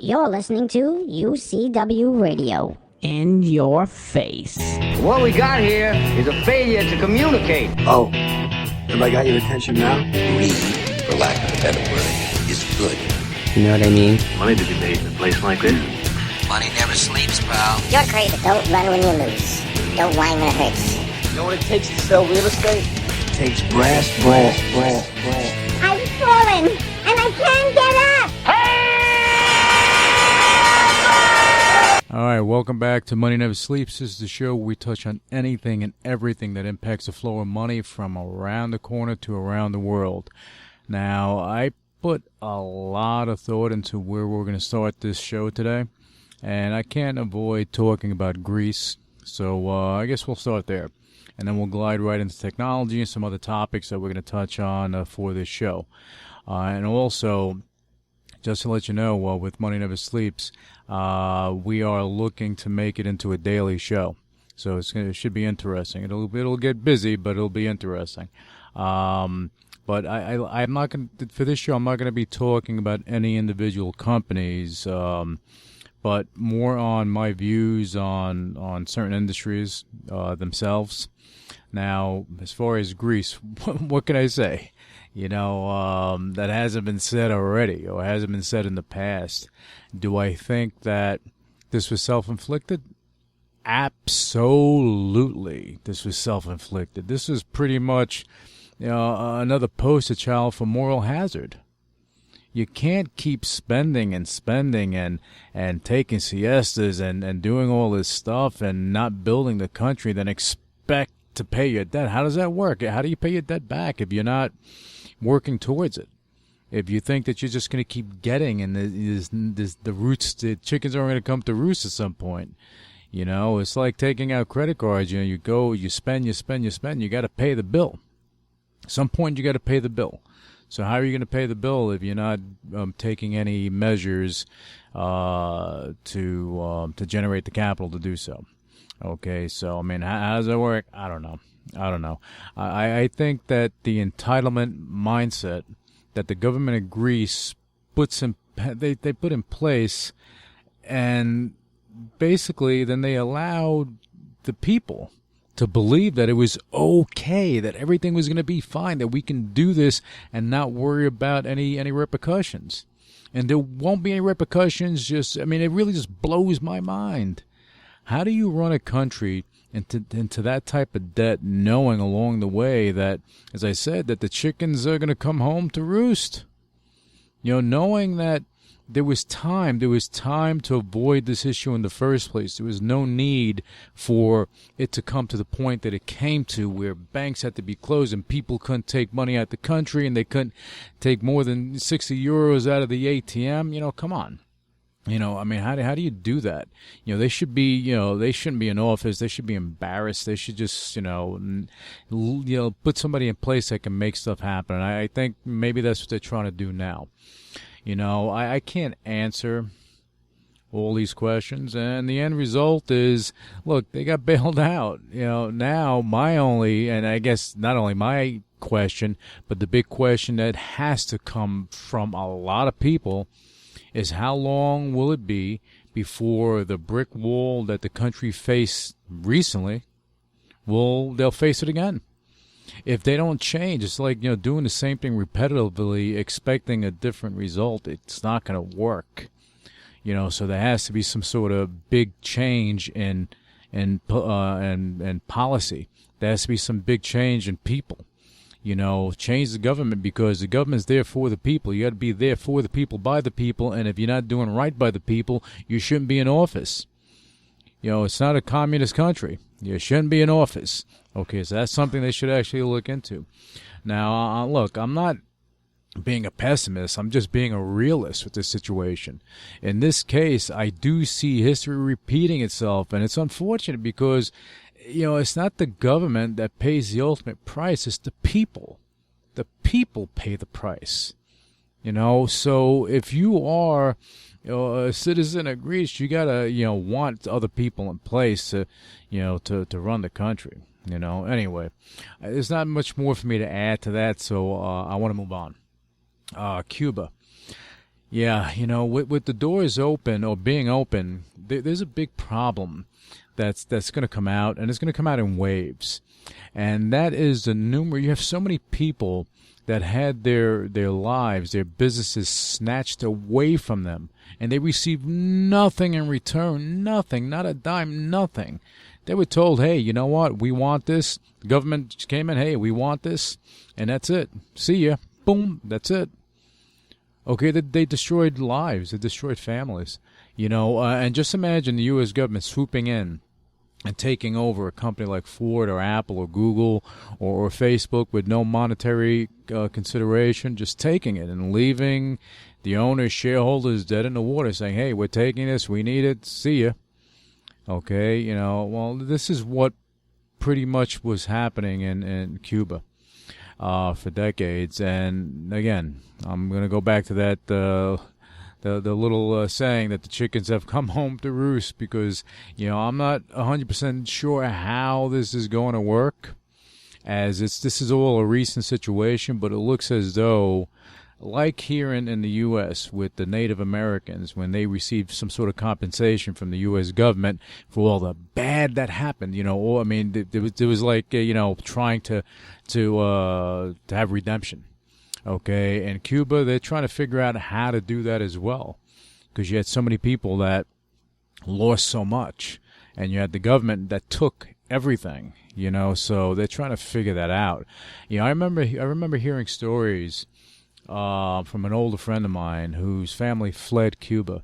You're listening to UCW Radio. In your face. What we got here is a failure to communicate. Oh, have I got your attention now? Greed, for lack of a better word, is good. You know what I mean? Money to be made in a place like this. Money never sleeps, pal. You're crazy. Don't run when you lose. Don't whine when it hurts. You know what it takes to sell real estate? It takes brass. I've fallen, and I can't get up! All right, welcome back to Money Never Sleeps. This is the show where we touch on anything and everything that impacts the flow of money from around the corner to around the world. Now, I put a lot of thought into where we're going to start this show today, and I can't avoid talking about Greece, so I guess we'll start there. And then we'll glide right into technology and some other topics that we're going to touch on for this show. And also, just to let you know, with Money Never Sleeps, we are looking to make it into a daily show. So it should be interesting. It'll get busy, but it'll be interesting. But I'm not going to, for this show, I'm not going to be talking about any individual companies, but more on my views on certain industries themselves. Now, as far as Greece, what can I say? That hasn't been said already or hasn't been said in the past. Do I think that this was self-inflicted? Absolutely, this was self-inflicted. This was pretty much another poster child for moral hazard. You can't keep spending and taking siestas and doing all this stuff and not building the country, then expect to pay your debt. How does that work? How do you pay your debt back if you're not working towards it? If you think that you're just going to keep getting and the chickens are going to come to roost at some point. It's like taking out credit cards. You go, you spend, you got to pay the bill. At some point you got to pay the bill. So how are you going to pay the bill if you're not taking any measures to generate the capital to do so? Okay, so, how does that work? I don't know. I think that the entitlement mindset that the government of Greece put in place, and basically then they allowed the people to believe that it was okay, that everything was going to be fine, that we can do this and not worry about any repercussions. And there won't be any repercussions. It really just blows my mind. How do you run a country into that type of debt, knowing along the way that, as I said, that the chickens are going to come home to roost? Knowing that there was time to avoid this issue in the first place. There was no need for it to come to the point that it came to, where banks had to be closed and people couldn't take money out of the country and they couldn't take more than 60 euros out of the ATM. Come on. How do you do that? They should be, they shouldn't be in office. They should be embarrassed. They should just, put somebody in place that can make stuff happen. And I think maybe that's what they're trying to do now. I can't answer all these questions, and the end result is, look, they got bailed out. Now my only, and I guess not only my question, but the big question that has to come from a lot of people is, how long will it be before the brick wall that the country faced recently, they'll face it again? If they don't change, it's like, doing the same thing repetitively, expecting a different result. It's not going to work. So there has to be some sort of big change in policy. There has to be some big change in people. Change the government, because the government's there for the people. You got to be there for the people, by the people, and if you're not doing right by the people, you shouldn't be in office. It's not a communist country. You shouldn't be in office. Okay, so that's something they should actually look into. Now, look, I'm not being a pessimist. I'm just being a realist with this situation. In this case, I do see history repeating itself, and it's unfortunate because it's not the government that pays the ultimate price. It's the people. The people pay the price. So if you are a citizen of Greece, you gotta, want other people in place to run the country. Anyway, there's not much more for me to add to that, so I want to move on. Cuba. Yeah, with the doors open or being open, there's a big problem that's going to come out, and it's going to come out in waves. And that is the you have so many people that had their lives, their businesses snatched away from them, and they received nothing in return, nothing, not a dime, nothing. They were told, hey, you know what, we want this. The government came in, hey, we want this, and that's it. See ya. Boom, that's it. Okay, they destroyed lives, they destroyed families, and just imagine the U.S. government swooping in and taking over a company like Ford or Apple or Google or Facebook with no monetary consideration, just taking it and leaving the owners, shareholders dead in the water, saying, hey, we're taking this, we need it, see ya. Okay, well, this is what pretty much was happening in Cuba for decades. And again, I'm going to go back to that the little saying that the chickens have come home to roost, because I'm not 100% sure how this is going to work, as this is all a recent situation, but it looks as though, like here in the U.S. with the Native Americans, when they received some sort of compensation from the U.S. government for all the bad that happened, or, I mean, it was like trying to have redemption. Okay, in Cuba, they're trying to figure out how to do that as well, because you had so many people that lost so much, and you had the government that took everything, so they're trying to figure that out. I remember hearing stories from an older friend of mine whose family fled Cuba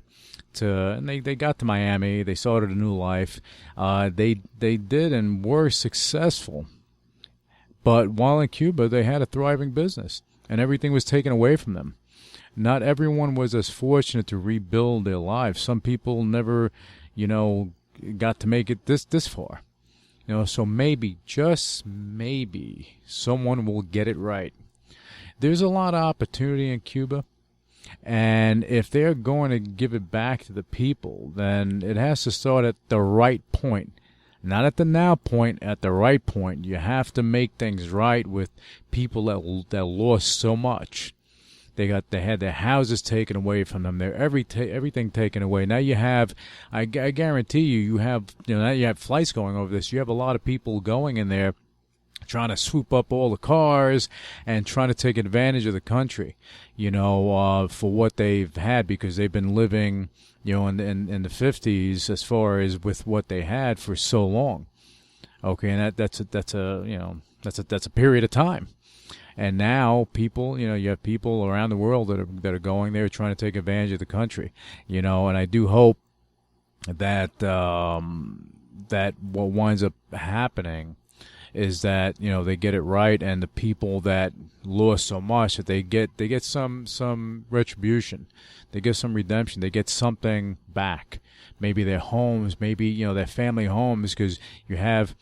and they got to Miami. They started a new life. They did and were successful, but while in Cuba, they had a thriving business, and everything was taken away from them. Not everyone was as fortunate to rebuild their lives. Some people never, got to make it this far. So maybe, just maybe, someone will get it right. There's a lot of opportunity in Cuba, and if they're going to give it back to the people, then it has to start at the right point. Not at the now point, at the right point. You have to make things right with people that lost so much. They had their houses taken away from them, their everything taken away. Now you have, I guarantee you have, now you have flights going over this. You have a lot of people going in there trying to swoop up all the cars and trying to take advantage of the country, for what they've had, because they've been living, in the 50s as far as with what they had for so long. Okay, and that's a period of time. And now people, you have people around the world that are going there trying to take advantage of the country, and I do hope that that what winds up happening is that they get it right, and the people that lost so much, that they get some retribution, they get some redemption, they get something back. Maybe their homes, maybe their family homes, because you have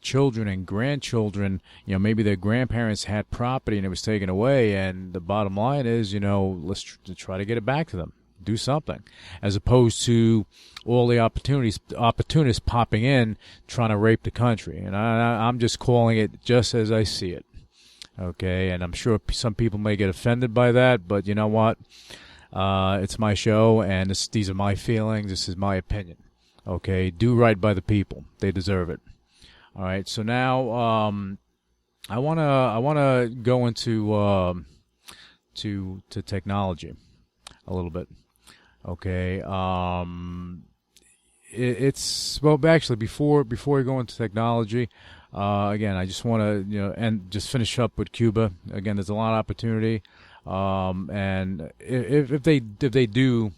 children and grandchildren. Maybe their grandparents had property and it was taken away, and the bottom line is, let's try to get it back to them. Do something, as opposed to all the opportunists popping in trying to rape the country. And I'm just calling it just as I see it. Okay, and I'm sure some people may get offended by that, but you know what? It's my show, and these are my feelings. This is my opinion. Okay, do right by the people; they deserve it. All right. So now, I wanna go into to technology a little bit. Okay. It's well, actually, before we go into technology, again, I just want to and just finish up with Cuba. Again, there's a lot of opportunity, and if they do,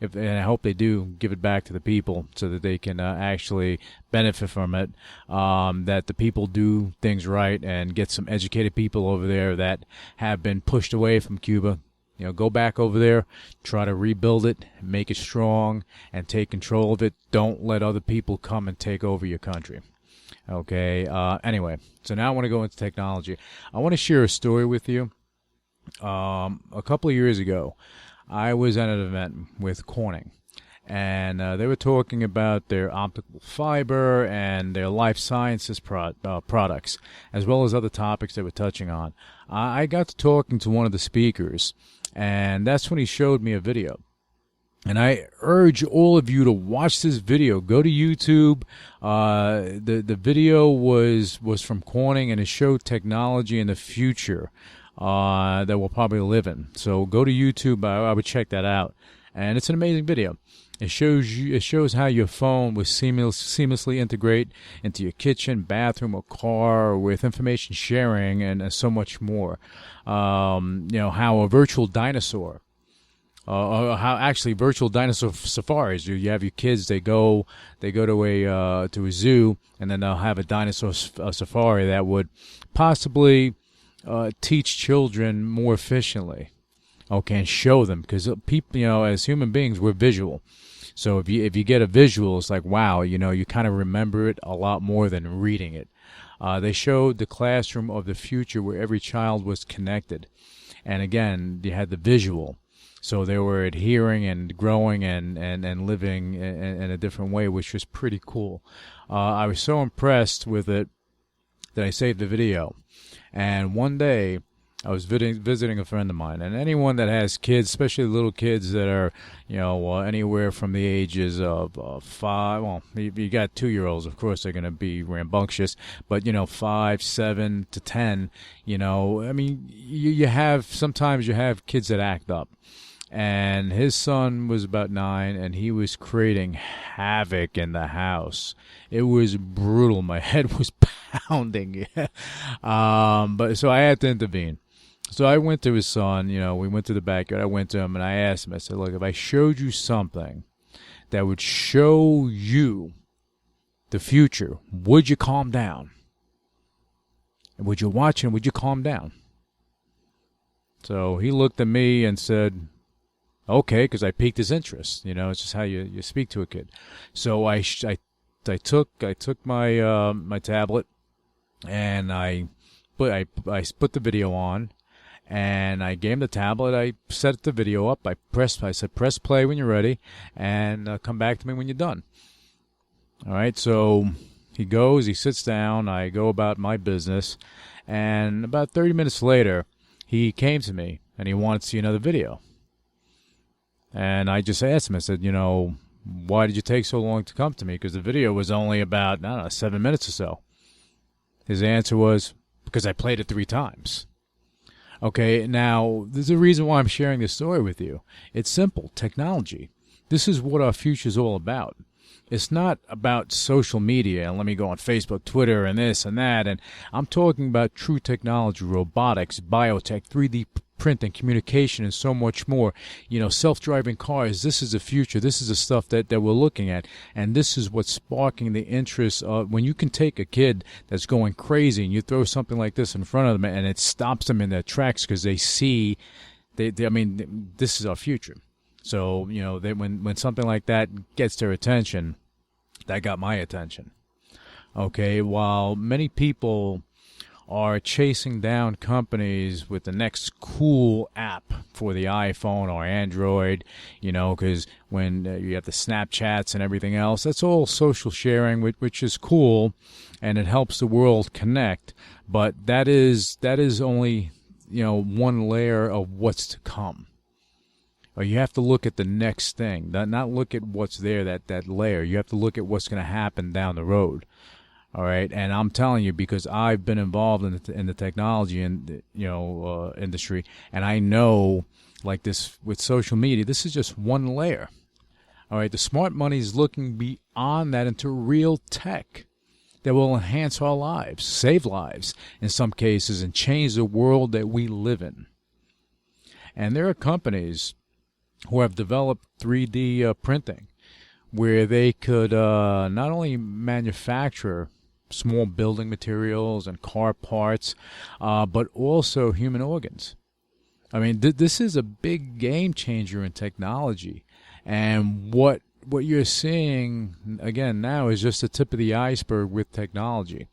and I hope they do, give it back to the people so that they can actually benefit from it. That the people do things right and get some educated people over there that have been pushed away from Cuba. Go back over there, try to rebuild it, make it strong, and take control of it. Don't let other people come and take over your country. Okay. Anyway, so now I want to go into technology. I want to share a story with you. A couple of years ago, I was at an event with Corning, and they were talking about their optical fiber and their life sciences products, as well as other topics they were touching on. I got to talking to one of the speakers, And that's when he showed me a video. And I urge all of you to watch this video. Go to YouTube. The video was from Corning, and it showed technology in the future that we'll probably live in. So go to YouTube. I would check that out. And it's an amazing video. It shows how your phone will seamlessly integrate into your kitchen, bathroom, or car with information sharing and so much more. How a virtual dinosaur. How actually virtual dinosaur safaris. You have your kids. They go to a zoo, and then they'll have a dinosaur safari that would possibly teach children more efficiently. Okay, and show them, because people, as human beings, we're visual. So if you get a visual, it's like, wow, you kind of remember it a lot more than reading it. They showed the classroom of the future where every child was connected, and again, you had the visual. So they were adhering and growing and living in a different way, which was pretty cool. I was so impressed with it that I saved the video. And one day, I was visiting a friend of mine, and anyone that has kids, especially little kids that are, anywhere from the ages of 5. Well, you got 2-year-olds, of course, they're going to be rambunctious, but 5, 7 to 10. Sometimes you have kids that act up. And his son was about 9, and he was creating havoc in the house. It was brutal. My head was pounding. But so I had to intervene. So I went to his son. We went to the backyard. I went to him, and I asked him. I said, "Look, if I showed you something that would show you the future, would you calm down? And would you watch it? And would you calm down?" So he looked at me and said, okay, because I piqued his interest. It's just how you speak to a kid. So I took my my tablet, and I put the video on, and I gave him the tablet. I set the video up. I said press play when you're ready, and come back to me when you're done. All right. So he goes. He sits down. I go about my business, and about 30 minutes later, he came to me and he wanted to see another video. And I just asked him, I said, why did you take so long to come to me? Because the video was only about, 7 minutes or so. His answer was, because I played it 3 times. Okay, now, there's a reason why I'm sharing this story with you. It's simple, technology. This is what our future is all about. It's not about social media, and let me go on Facebook, Twitter, and this and that. And I'm talking about true technology, robotics, biotech, 3D printing, communication, and so much more. Self-driving cars. This is the future. This is the stuff that we're looking at. And this is what's sparking the interest of when you can take a kid that's going crazy and you throw something like this in front of them and it stops them in their tracks because they see, this is our future. So, when something like that gets their attention, that got my attention. Okay, while many people are chasing down companies with the next cool app for the iPhone or Android, because when you have the Snapchats and everything else, that's all social sharing, which is cool, and it helps the world connect. But that is only, one layer of what's to come. Or you have to look at the next thing, not look at what's there, that layer. You have to look at what's going to happen down the road. All right, and I'm telling you because I've been involved in the technology and industry, and I know, like this with social media, this is just one layer. All right, the smart money is looking beyond that into real tech that will enhance our lives, save lives in some cases, and change the world that we live in. And there are companies who have developed 3D printing where they could not only manufacture small building materials and car parts, but also human organs. I mean, this is a big game changer in technology. And what you're seeing, again, now is just the tip of the iceberg with technology.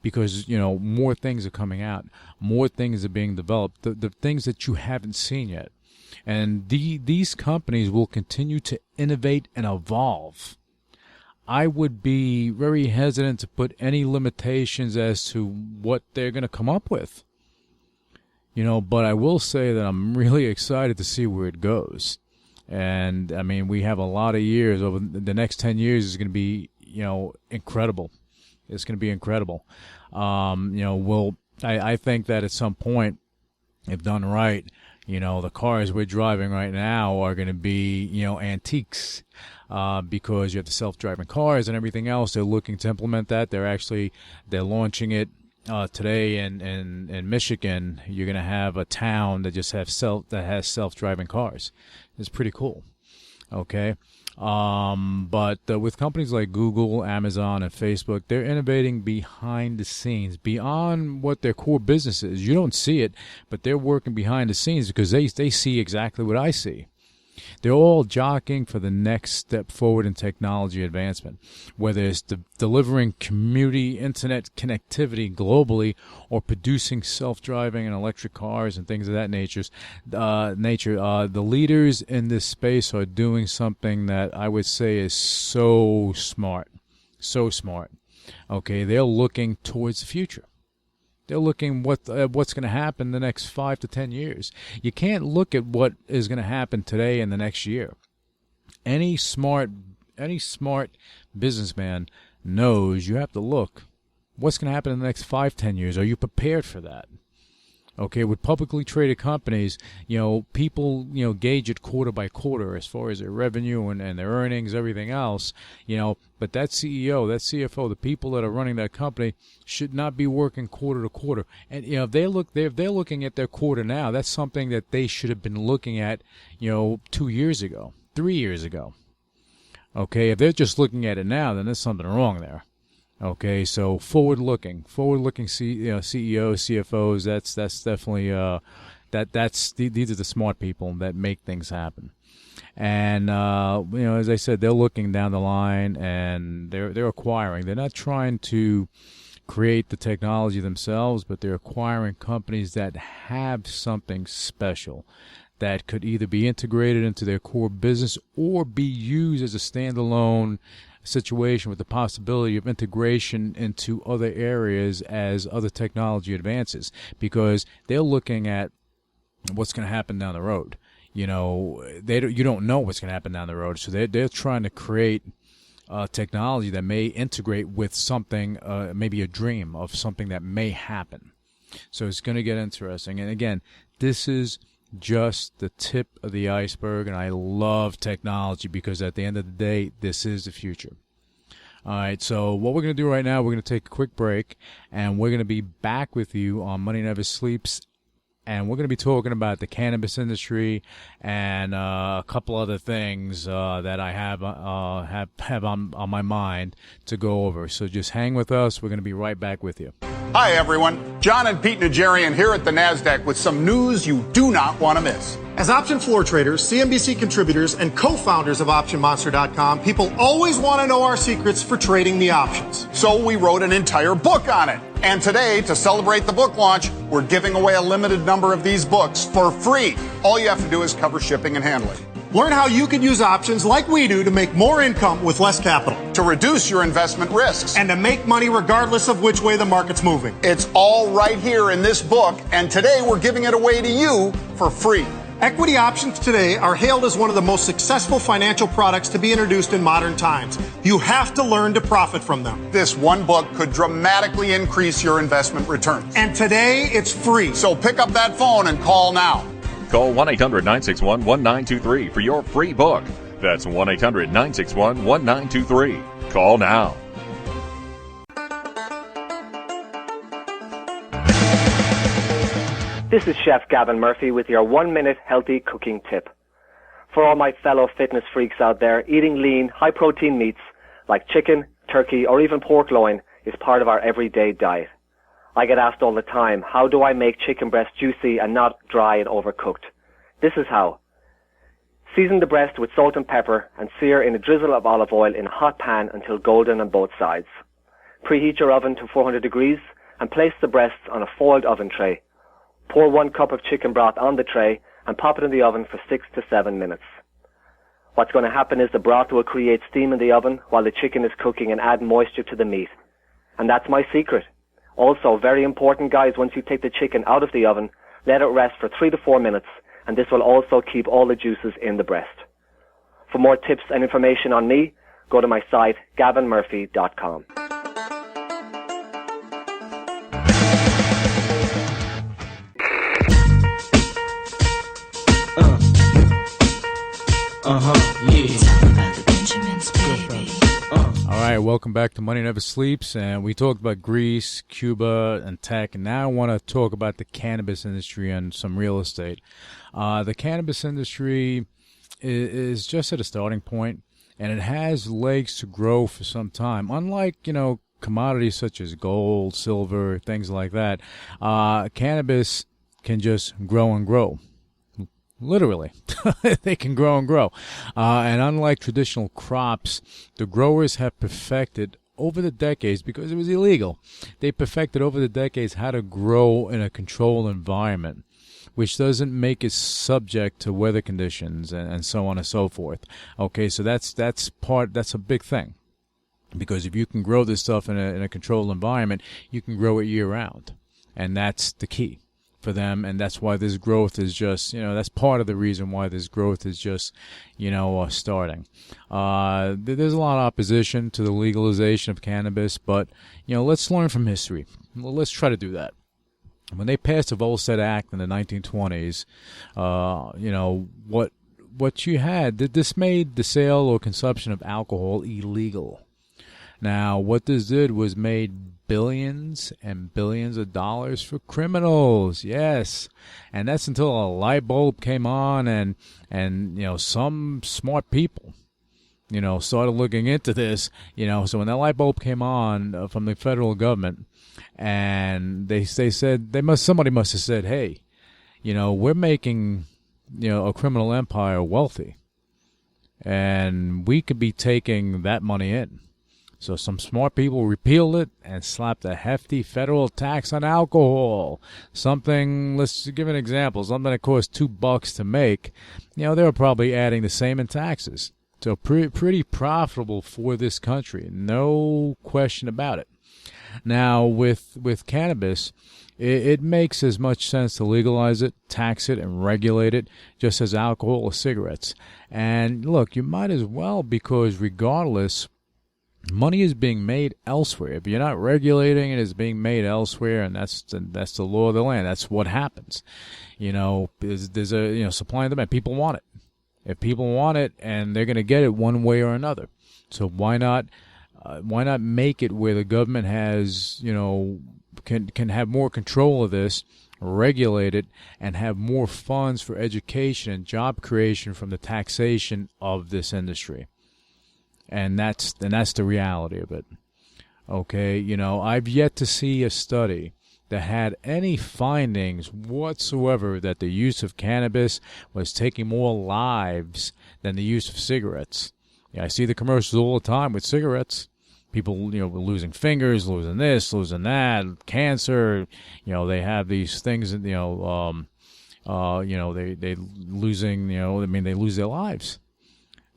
Because, more things are coming out. More things are being developed. The things that you haven't seen yet. And these companies will continue to innovate and evolve. I would be very hesitant to put any limitations as to what they're going to come up with. But I will say that I'm really excited to see where it goes. And, I mean, we have a lot of years. Over the next 10 years is going to be, incredible. It's going to be incredible. I think that at some point, if done right, the cars we're driving right now are going to be, antiques, because you have the self-driving cars and everything else. They're looking to implement that. They're launching it today in Michigan. You're going to have a town that just has self-driving cars. It's pretty cool. Okay. But with companies like Google, Amazon, and Facebook, they're innovating behind the scenes, beyond what their core business is. You don't see it, but they're working behind the scenes because they see exactly what I see. They're all jockeying for the next step forward in technology advancement, whether it's delivering community internet connectivity globally or producing self-driving and electric cars and things of that nature. The leaders in this space are doing something that I would say is so smart. Okay, they're looking towards the future. They're looking what's going to happen the next 5 to 10 years. You can't look at what is going to happen today and the next year. Any smart businessman knows you have to look what's going to happen in the next 5, 10 years. Are you prepared for that? Okay, with publicly traded companies, people, gauge it quarter by quarter as far as their revenue and their earnings, everything else, but that CEO, that CFO, the people that are running that company should not be working quarter to quarter. And, if they're looking at their quarter now, that's something that they should have been looking at, 2 years ago, 3 years ago. Okay, if they're just looking at it now, then there's something wrong there. Okay, so forward-looking CEOs, CFOs. That's definitely these are the smart people that make things happen. And as I said, they're looking down the line and they're acquiring. They're not trying to create the technology themselves, but they're acquiring companies that have something special that could either be integrated into their core business or be used as a standalone situation with the possibility of integration into other areas as other technology advances, because they're looking at what's going to happen down the road. You don't know what's going to happen down the road, so they're trying to create technology that may integrate with something, maybe a dream of something that may happen. So it's going to get interesting. And again, this is just the tip of the iceberg, and I love technology because at the end of the day, this is the future. All right, so what we're going to do right now, we're going to take a quick break, and we're going to be back with you on Money Never Sleeps, and we're going to be talking about the cannabis industry and a couple other things that I have on my mind to go over. So just hang with us. We're going to be right back with you. Hi, everyone. John and Pete Najarian here at the NASDAQ with some news you do not want to miss. As option floor traders, CNBC contributors, and co-founders of OptionMonster.com, people always want to know our secrets for trading the options. So we wrote an entire book on it. And today, to celebrate the book launch, we're giving away a limited number of these books for free. All you have to do is cover shipping and handling. Learn how you can use options like we do to make more income with less capital. To reduce your investment risks. And to make money regardless of which way the market's moving. It's all right here in this book, and today we're giving it away to you for free. Equity options today are hailed as one of the most successful financial products to be introduced in modern times. You have to learn to profit from them. This one book could dramatically increase your investment returns. And today, it's free. So pick up that phone and call now. Call 1-800-961-1923 for your free book. That's 1-800-961-1923. Call now. This is Chef Gavin Murphy with your 1-minute healthy cooking tip. For all my fellow fitness freaks out there, eating lean, high-protein meats like chicken, turkey, or even pork loin is part of our everyday diet. I get asked all the time, how do I make chicken breast juicy and not dry and overcooked? This is how. Season the breast with salt and pepper and sear in a drizzle of olive oil in a hot pan until golden on both sides. Preheat your oven to 400 degrees and place the breasts on a foiled oven tray. Pour 1 cup of chicken broth on the tray and pop it in the oven for 6 to 7 minutes. What's going to happen is the broth will create steam in the oven while the chicken is cooking and add moisture to the meat. And that's my secret. Also, very important, guys, once you take the chicken out of the oven, Let it rest for 3 to 4 minutes, and this will also keep all the juices in the breast. For more tips and information on me, go to my site, gavinmurphy.com. All right, welcome back to Money Never Sleeps, and we talked about Greece, Cuba, and tech, and now I want to talk about the cannabis industry and some real estate. The cannabis industry is just at a starting point, and it has legs to grow for some time. Unlike, commodities such as gold, silver, things like that, cannabis can just grow and grow. Literally, they can grow and grow. And unlike traditional crops, the growers have perfected over the decades, because it was illegal, they perfected over the decades how to grow in a controlled environment, which doesn't make it subject to weather conditions and so on and so forth. Okay, so that's a big thing. Because if you can grow this stuff in a controlled environment, you can grow it year round. And that's the key for them, and that's why this growth is just, that's part of the reason why this growth is just, starting. There's a lot of opposition to the legalization of cannabis, but, let's learn from history. Well, let's try to do that. When they passed the Volstead Act in the 1920s, what you had, this made the sale or consumption of alcohol illegal. Now, what this did was made billions and billions of dollars for criminals. Yes. And that's until a light bulb came on and some smart people, started looking into this, so when that light bulb came on from the federal government, and they said, somebody must have said, hey, we're making, a criminal empire wealthy, and we could be taking that money in. So some smart people repealed it and slapped a hefty federal tax on alcohol. Something, let's give an example, something that cost $2 to make, they were probably adding the same in taxes. So pretty profitable for this country, no question about it. Now with cannabis, it makes as much sense to legalize it, tax it, and regulate it, just as alcohol or cigarettes. And look, you might as well, because regardless, money is being made elsewhere. If you're not regulating it, it's being made elsewhere, and that's the law of the land. That's what happens. There's a supply and demand. People want it. If people want it, and they're going to get it one way or another. So why not make it where the government has, can have more control of this, regulate it, and have more funds for education and job creation from the taxation of this industry. And that's the reality of it. Okay, I've yet to see a study that had any findings whatsoever that the use of cannabis was taking more lives than the use of cigarettes. Yeah, I see the commercials all the time with cigarettes. People, losing fingers, losing this, losing that, cancer. They have these things that, they losing, they lose their lives.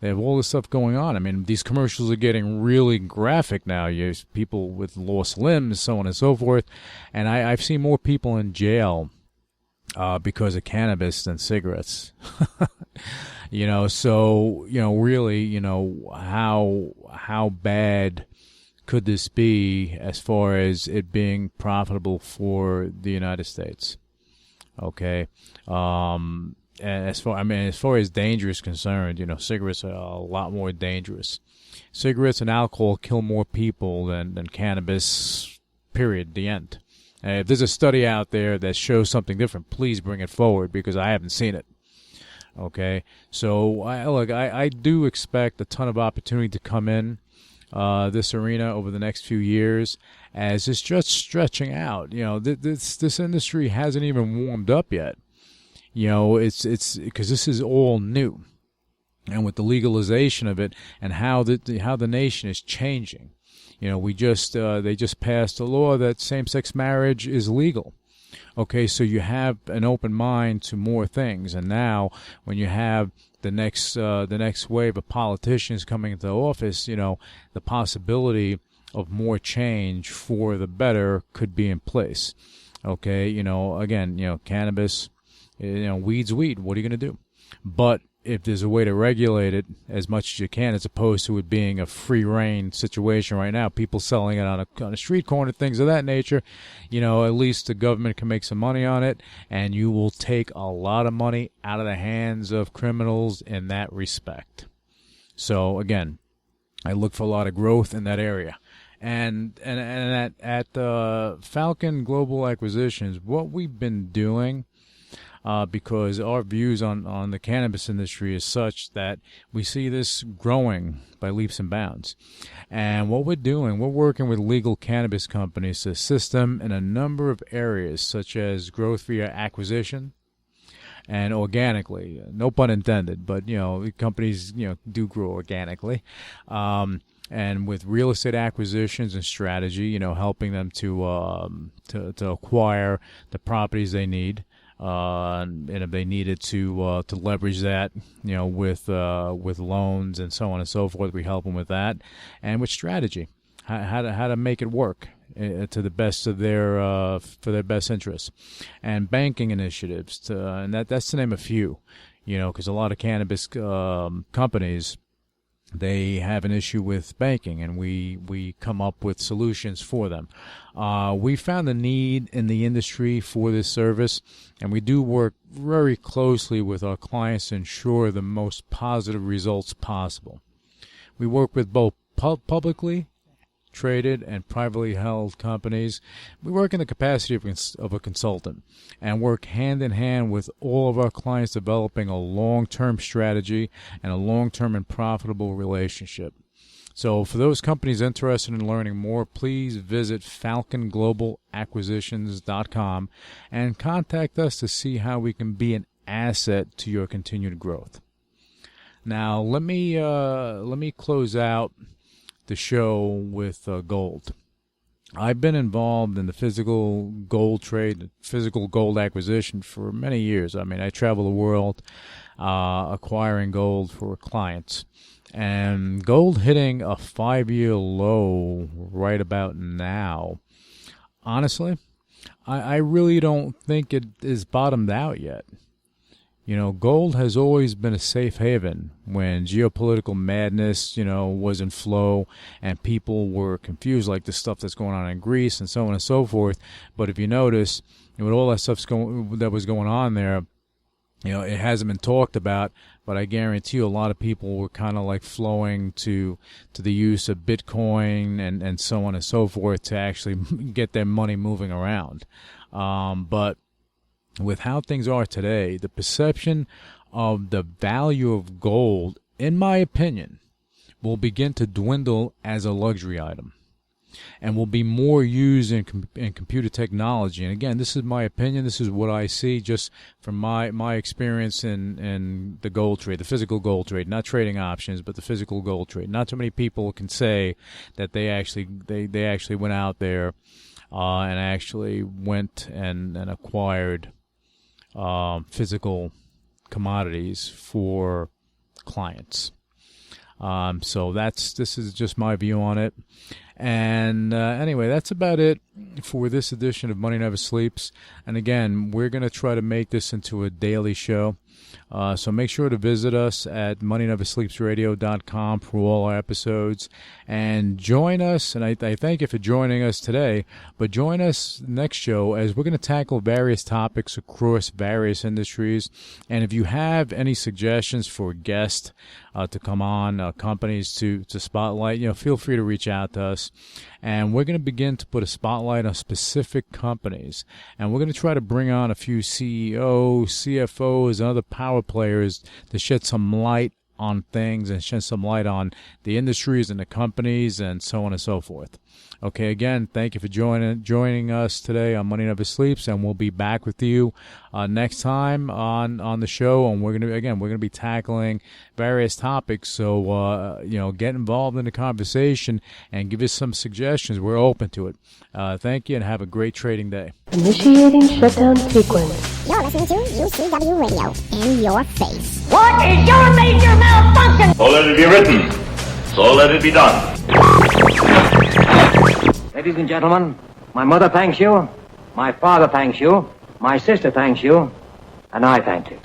They have all this stuff going on. These commercials are getting really graphic now. You have people with lost limbs, so on and so forth. And I've seen more people in jail because of cannabis than cigarettes. Really, how bad could this be as far as it being profitable for the United States? Okay. As far as danger is concerned, cigarettes are a lot more dangerous. Cigarettes and alcohol kill more people than cannabis, period, the end. If there's a study out there that shows something different, please bring it forward, because I haven't seen it. Okay? So, I do expect a ton of opportunity to come in this arena over the next few years, as it's just stretching out. This industry hasn't even warmed up yet. It's because this is all new, and with the legalization of it and how the nation is changing, they just passed a law that same-sex marriage is legal. Okay, so you have an open mind to more things, and now when you have the next wave of politicians coming into office, the possibility of more change for the better could be in place. Okay, again, cannabis, weed's weed. What are you going to do? But if there's a way to regulate it as much as you can, as opposed to it being a free reign situation right now, people selling it on a street corner, things of that nature, at least the government can make some money on it, and you will take a lot of money out of the hands of criminals in that respect. So again, I look for a lot of growth in that area. And at Falcon Global Acquisitions, what we've been doing, because our views on the cannabis industry is such that we see this growing by leaps and bounds. And what we're doing, we're working with legal cannabis companies to assist them in a number of areas, such as growth via acquisition and organically. No pun intended, but, companies, do grow organically. And with real estate acquisitions and strategy, helping them to acquire the properties they need. And if they needed to leverage that, with loans and so on and so forth, we help them with that, and with strategy, how to make it work to the best of their for their best interests, and banking initiatives, and that's to name a few, because a lot of cannabis companies, they have an issue with banking, and we come up with solutions for them. We found the need in the industry for this service, and we do work very closely with our clients to ensure the most positive results possible. We work with both publicly traded and privately held companies. We work in the capacity of a consultant and work hand in hand with all of our clients, developing a long-term strategy and a long-term and profitable relationship. So for those companies interested in learning more, please visit falconglobalaacquisitions.com and contact us to see how we can be an asset to your continued growth. Now, let me close out the show with gold. I've been involved in the physical gold trade, physical gold acquisition for many years. I mean, I travel the world acquiring gold for clients. And gold hitting a 5-year low right about now, honestly, I really don't think it is bottomed out yet. Gold has always been a safe haven when geopolitical madness, was in flow and people were confused, like the stuff that's going on in Greece and so on and so forth. But if you notice, with all that stuff that was going on there, it hasn't been talked about, but I guarantee you a lot of people were kind of like flowing to the use of Bitcoin and so on and so forth to actually get their money moving around. But with how things are today, the perception of the value of gold, in my opinion, will begin to dwindle as a luxury item and will be more used in computer technology. And again, this is my opinion. This is what I see just from my experience in the gold trade, the physical gold trade, not trading options, but the physical gold trade. Not too many people can say that they actually went out there and actually went and acquired physical commodities for clients. So this is just my view on it. And anyway, that's about it for this edition of Money Never Sleeps. And again, we're going to try to make this into a daily show. So make sure to visit us at moneyneversleepsradio.com for all our episodes. And join us, and I thank you for joining us today, but join us next show as we're going to tackle various topics across various industries. And if you have any suggestions for guests to come on, companies to spotlight, feel free to reach out to us. And we're going to begin to put a spotlight on specific companies. And we're going to try to bring on a few CEOs, CFOs, and other power players to shed some light on things and shed some light on the industries and the companies and so on and so forth. Okay, again, thank you for joining us today on Money Never Sleeps, and we'll be back with you next time on the show. And we're gonna be tackling various topics. So get involved in the conversation and give us some suggestions. We're open to it. Thank you, and have a great trading day. Initiating shutdown sequence. You're listening to UCW Radio. In your face. What is your major malfunction? So let it be written. So let it be done. Ladies and gentlemen, my mother thanks you, My father thanks you, my sister thanks you, and I thank you.